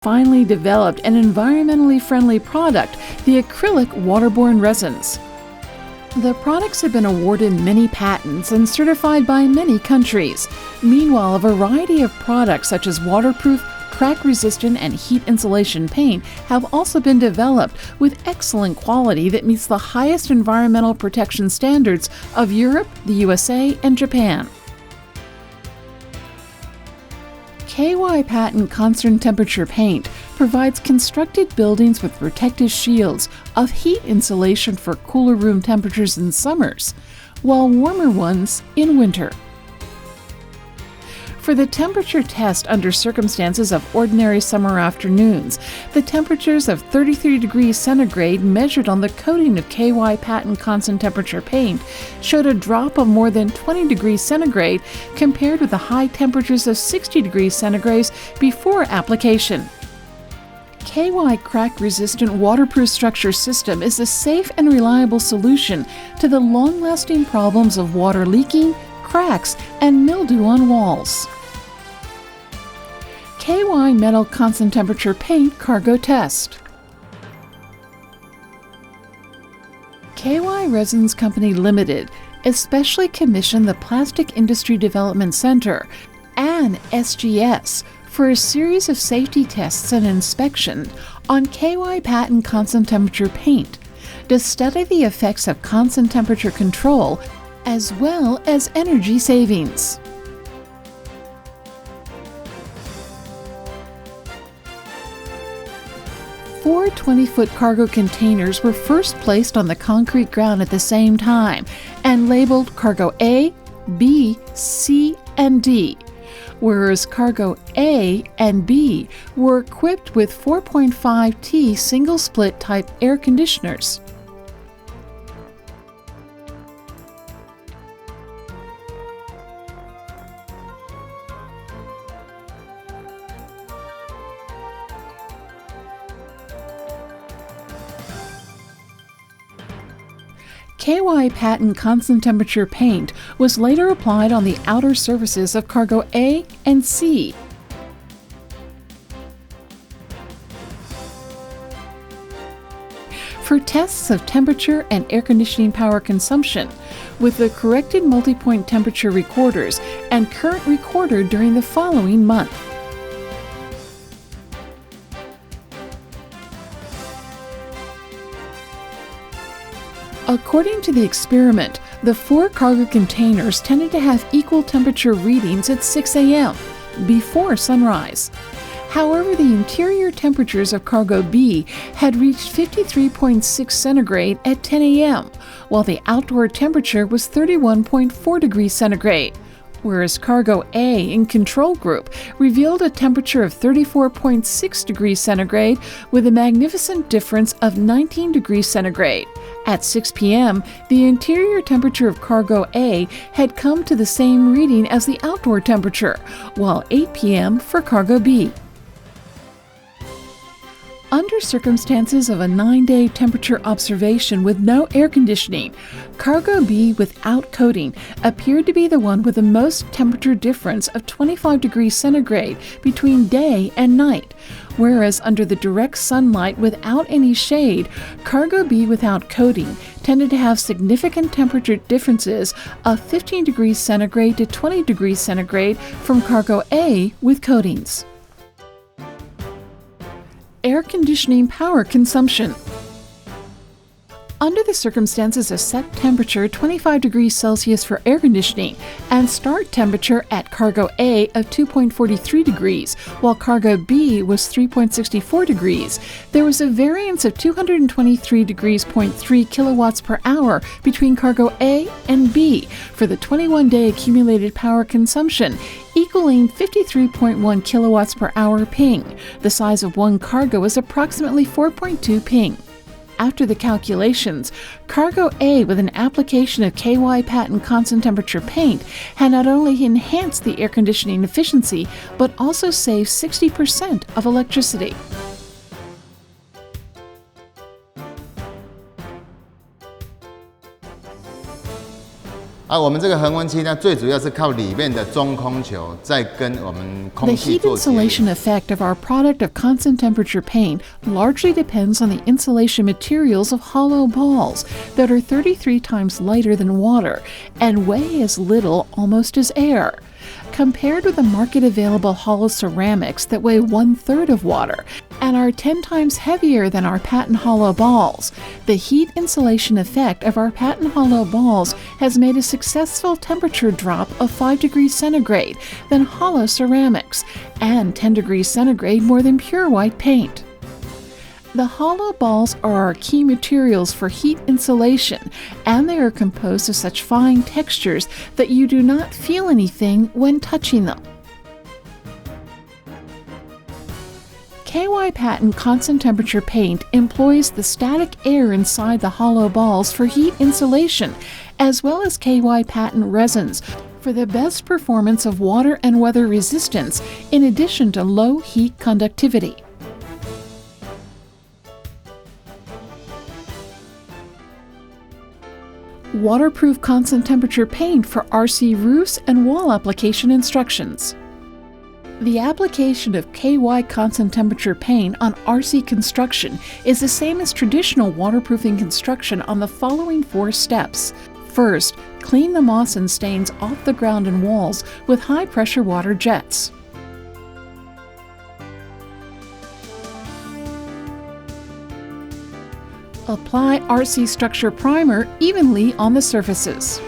finally developed an environmentally friendly product, the acrylic waterborne resins. The products have been awarded many patents and certified by many countries. Meanwhile, a variety of products such as waterproof, crack-resistant, and heat insulation paint have also been developed with excellent quality that meets the highest environmental protection standards of Europe, the USA, and Japan. KY Patent constant temperature paint provides constructed buildings with protective shields of heat insulation for cooler room temperatures in summers, while warmer ones in winter. For the temperature test under circumstances of ordinary summer afternoons, the temperatures of 33 degrees centigrade measured on the coating of KY Patent constant temperature paint showed a drop of more than 20 degrees centigrade compared with the high temperatures of 60 degrees centigrade before application. KY crack-resistant waterproof structure system is a safe and reliable solution to the long-lasting problems of water leaking, cracks, and mildew on walls. KY Metal Constant Temperature Paint Cargo Test. KY Resins Co. Limited especially commissioned the Plastic Industry Development Center and SGS for a series of safety tests and inspection on KY Patent Constant Temperature Paint to study the effects of constant temperature control as well as energy savings. 4 20-foot cargo containers were first placed on the concrete ground at the same time and labeled Cargo A, B, C, and D, whereas Cargo A and B were equipped with 4.5T single-split type air conditioners. KY Patent constant temperature paint was later applied on the outer surfaces of Cargo A and C. For tests of temperature and air conditioning power consumption, with the corrected multi-point temperature recorders and current recorder during the following month. According to the experiment, the 4 cargo containers tended to have equal temperature readings at 6 a.m. before sunrise. However, the interior temperatures of Cargo B had reached 53.6 centigrade at 10 a.m., while the outdoor temperature was 31.4 degrees centigrade, whereas Cargo A in control group revealed a temperature of 34.6 degrees centigrade with a magnificent difference of 19 degrees centigrade. At 6 p.m., the interior temperature of Cargo A had come to the same reading as the outdoor temperature, while 8 p.m. for Cargo B. Under circumstances of a 9-day temperature observation with no air conditioning, Cargo B without coating appeared to be the one with the most temperature difference of 25 degrees centigrade between day and night, whereas under the direct sunlight without any shade, Cargo B without coating tended to have significant temperature differences of 15 degrees centigrade to 20 degrees centigrade from Cargo A with coatings. Air conditioning power consumption. Under the circumstances of set temperature 25 degrees Celsius for air conditioning and start temperature at Cargo A of 2.43 degrees, while Cargo B was 3.64 degrees, there was a variance of 223 degrees 0.3 kilowatts per hour between Cargo A and B for the 21-day accumulated power consumption, equaling 53.1 kilowatts per hour ping. The size of one cargo is approximately 4.2 ping. After the calculations, Cargo A with an application of KY Patent constant temperature paint had not only enhanced the air conditioning efficiency, but also saved 60% of electricity. 我们这个恒温器呢，最主要是靠里面的中空球在跟我们 The 空气 heat 做接 insulation 应。 effect of our product of constant temperature paint largely depends on the insulation materials of hollow balls that are 33 times lighter than water and weigh as little almost as air. Compared with the market-available hollow ceramics that weigh 1/3 of water and are 10 times heavier than our patent hollow balls, the heat insulation effect of our patent hollow balls has made a successful temperature drop of 5 degrees centigrade than hollow ceramics and 10 degrees centigrade more than pure white paint. The hollow balls are our key materials for heat insulation, and they are composed of such fine textures that you do not feel anything when touching them. KY patent constant temperature paint employs the static air inside the hollow balls for heat insulation, as well as KY patent resins for the best performance of water and weather resistance, in addition to low heat conductivity. Waterproof constant temperature paint for RC roofs and wall application instructions. The application of KY constant temperature paint on RC construction is the same as traditional waterproofing construction on the following 4 steps. First, clean the moss and stains off the ground and walls with high-pressure water jets. Apply RC structure primer evenly on the surfaces.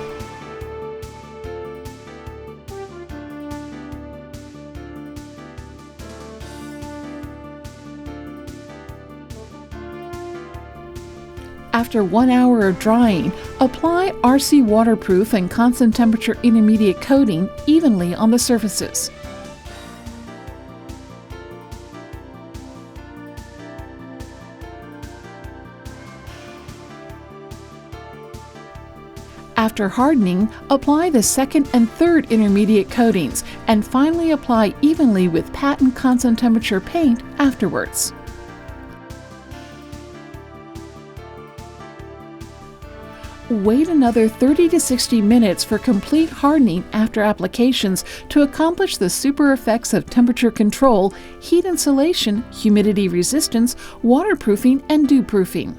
After 1 hour of drying, apply RC waterproof and constant temperature intermediate coating evenly on the surfaces. After hardening, apply the second and third intermediate coatings, and finally apply evenly with patent constant temperature paint afterwards. Wait another 30 to 60 minutes for complete hardening after applications to accomplish the super effects of temperature control, heat insulation, humidity resistance, waterproofing, and dew-proofing.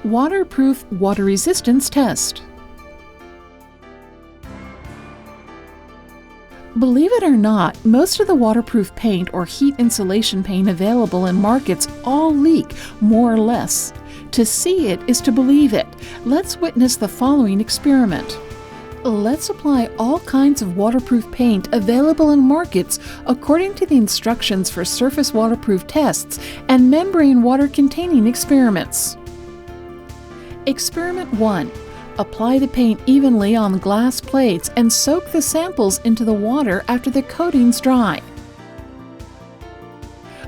Waterproof water resistance test. Believe it or not, most of the waterproof paint or heat insulation paint available in markets all leak, more or less. To see it is to believe it. Let's witness the following experiment. Let's apply all kinds of waterproof paint available in markets according to the instructions for surface waterproof tests and membrane water containing experiments. Experiment 1. Apply the paint evenly on glass plates and soak the samples into the water after the coatings dry.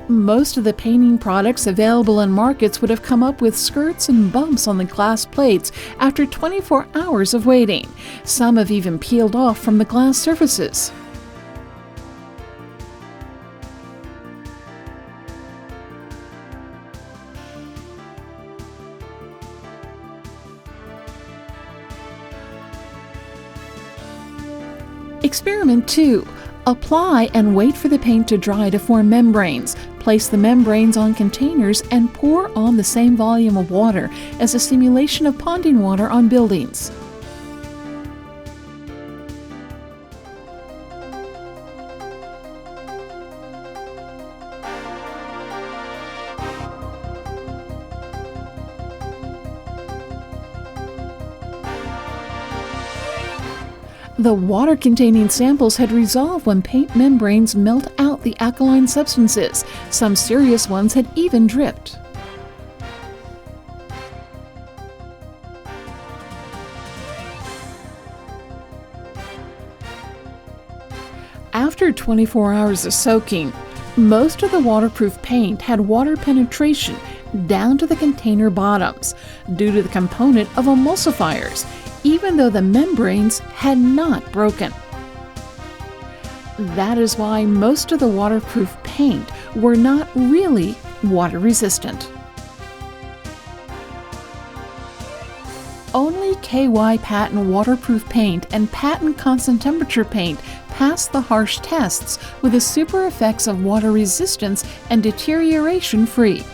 Most of the painting products available in markets would have come up with skirts and bumps on the glass plates after 24 hours of waiting. Some have even peeled off from the glass surfaces. Experiment 2. Apply and wait for the paint to dry to form membranes. Place the membranes on containers and pour on the same volume of water as a simulation of ponding water on buildings. The water-containing samples had resolved when paint membranes melt out the alkaline substances. Some serious ones had even dripped. After 24 hours of soaking, most of the waterproof paint had water penetration down to the container bottoms due to the component of emulsifiers, even though the membranes had not broken. That is why most of the waterproof paint were not really water resistant. Only KY patent waterproof paint and patent constant temperature paint pass the harsh tests with the super effects of water resistance and deterioration free.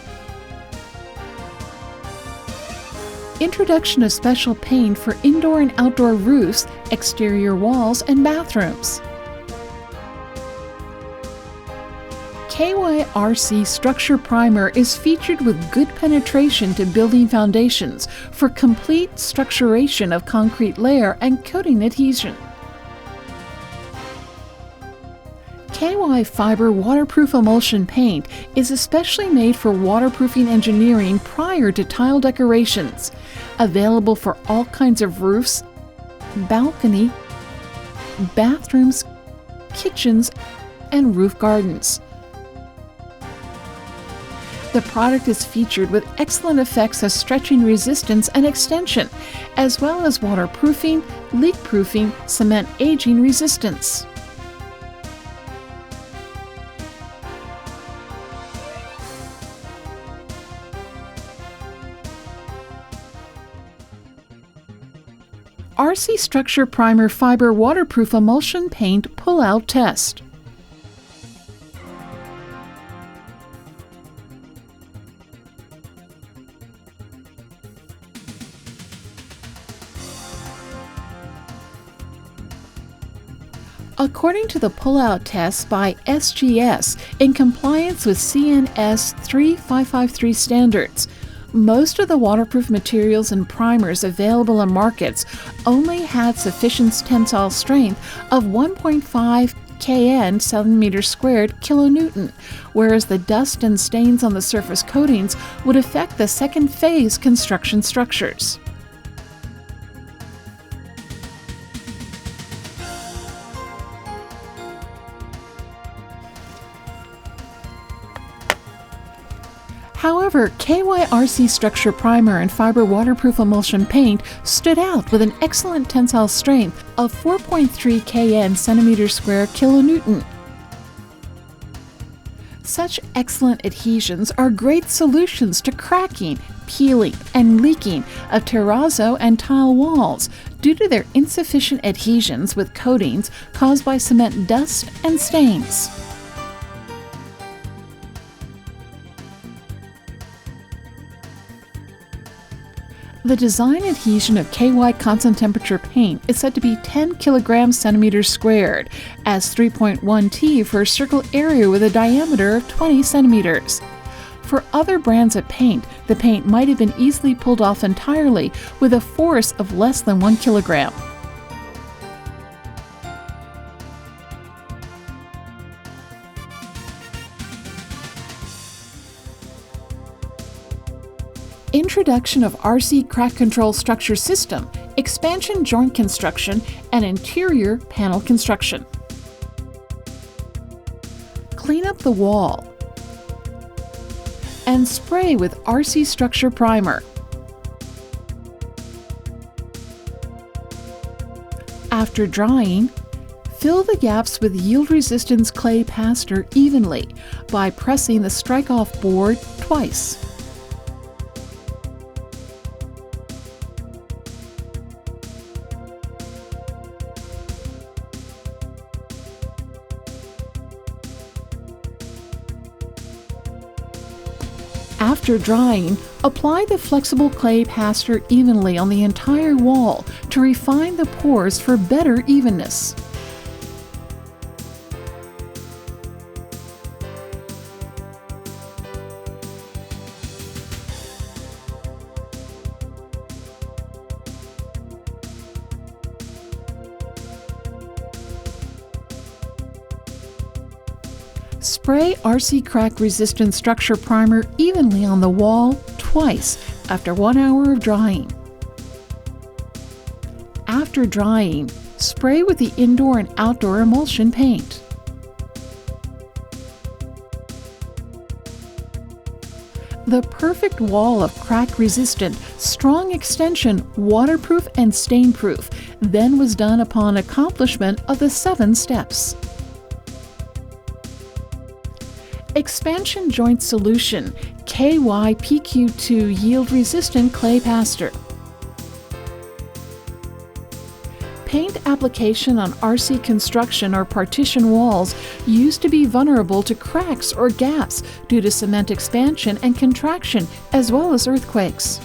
Introduction of special paint for indoor and outdoor roofs, exterior walls, and bathrooms. KYRC Structure Primer is featured with good penetration to building foundations for complete structuration of concrete layer and coating adhesion. KY Fiber Waterproof Emulsion Paint is especially made for waterproofing engineering prior to tile decorations, available for all kinds of roofs, balcony, bathrooms, kitchens, and roof gardens. The product is featured with excellent effects of stretching resistance and extension, as well as waterproofing, leak-proofing, cement aging resistance. RC Structure Primer Fiber Waterproof Emulsion Paint Pull-Out Test. According to the pull-out test by SGS in compliance with CNS 3553 standards, most of the waterproof materials and primers available in markets only had sufficient tensile strength of 1.5 kN centimeter squared kilonewton, whereas the dust and stains on the surface coatings would affect the second phase construction structures. However, KYRC Structure Primer and Fiber Waterproof Emulsion Paint stood out with an excellent tensile strength of 4.3 kN centimeter square kilonewton. Such excellent adhesions are great solutions to cracking, peeling, and leaking of terrazzo and tile walls due to their insufficient adhesions with coatings caused by cement dust and stains. The design adhesion of KY constant temperature paint is said to be 10 kilograms centimeters squared, as 3.1 T for a circle area with a diameter of 20 centimeters. For other brands of paint, the paint might have been easily pulled off entirely with a force of less than 1 kilogram. Introduction of RC Crack Control Structure System, Expansion Joint Construction, and Interior Panel Construction. Clean up the wall and spray with RC Structure Primer. After drying, fill the gaps with yield resistance clay plaster evenly by pressing the strike-off board twice. After drying, apply the flexible clay plaster evenly on the entire wall to refine the pores for better evenness. Spray RC Crack Resistant Structure Primer evenly on the wall twice after 1 hour of drying. After drying, spray with the indoor and outdoor emulsion paint. The perfect wall of crack-resistant, strong extension, waterproof and stain-proof then was done upon accomplishment of the 7 steps. Expansion Joint Solution KYPQ2 Yield Resistant Clay Plaster. Paint application on RC construction or partition walls used to be vulnerable to cracks or gaps due to cement expansion and contraction, as well as earthquakes.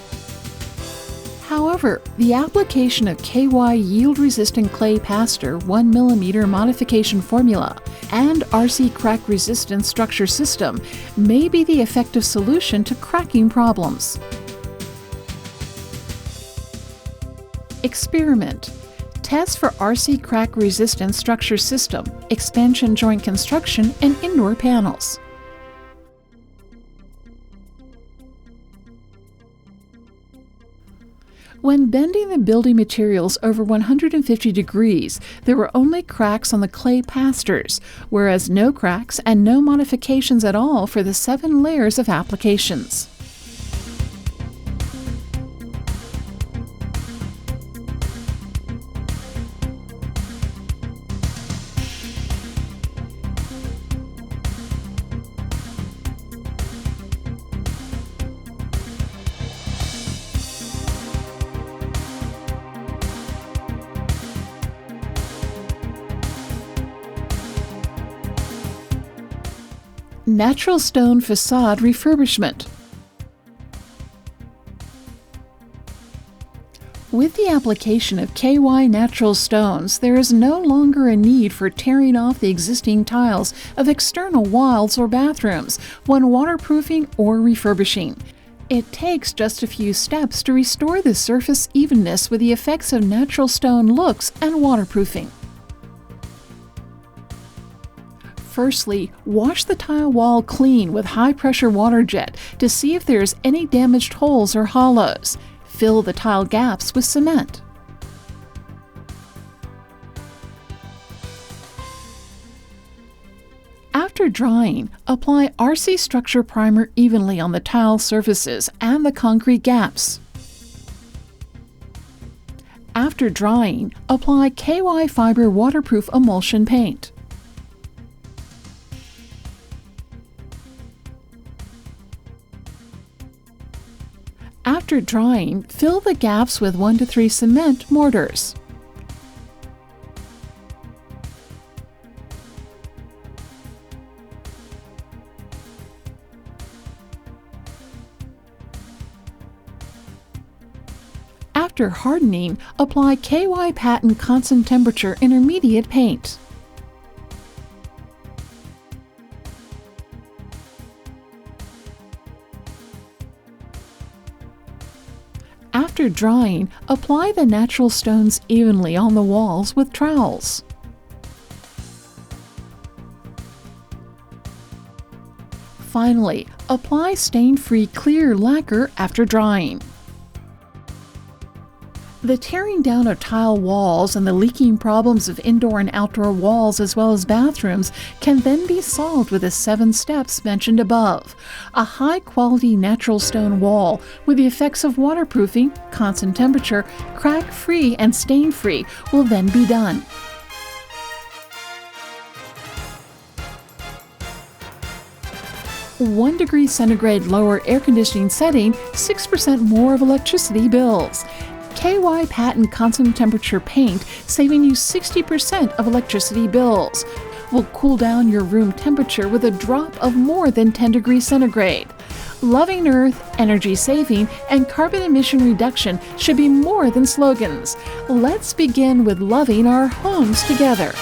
However, the application of KY yield-resistant clay pastor 1 mm modification formula and RC crack-resistant structure system may be the effective solution to cracking problems. Experiment. Test for RC crack-resistant structure system, expansion joint construction, and indoor panels. When bending the building materials over 150 degrees, there were only cracks on the clay pastors, whereas no cracks and no modifications at all for the 7 layers of applications. Natural stone facade refurbishment. With the application of KY natural stones, there is no longer a need for tearing off the existing tiles of external walls or bathrooms when waterproofing or refurbishing. It takes just a few steps to restore the surface evenness with the effects of natural stone looks and waterproofing. Firstly, wash the tile wall clean with high-pressure water jet to see if there is any damaged holes or hollows. Fill the tile gaps with cement. After drying, apply RC structure primer evenly on the tile surfaces and the concrete gaps. After drying, apply KY fiber waterproof emulsion paint. After drying, fill the gaps with 1 to 3 cement mortars. After hardening, apply KY Patent constant temperature intermediate paint. After drying, apply the natural stones evenly on the walls with trowels. Finally, apply stain-free clear lacquer after drying. The tearing down of tile walls and the leaking problems of indoor and outdoor walls as well as bathrooms can then be solved with the 7 steps mentioned above. A high-quality natural stone wall with the effects of waterproofing, constant temperature, crack-free, and stain-free will then be done. "1 degree centigrade lower air conditioning setting, 6% more of electricity bills. KY Patent constant temperature paint saving you 60% of electricity bills. Will cool down your room temperature with a drop of more than 10 degrees centigrade. Loving Earth, energy saving, and carbon emission reduction should be more than slogans. Let's begin with loving our homes together."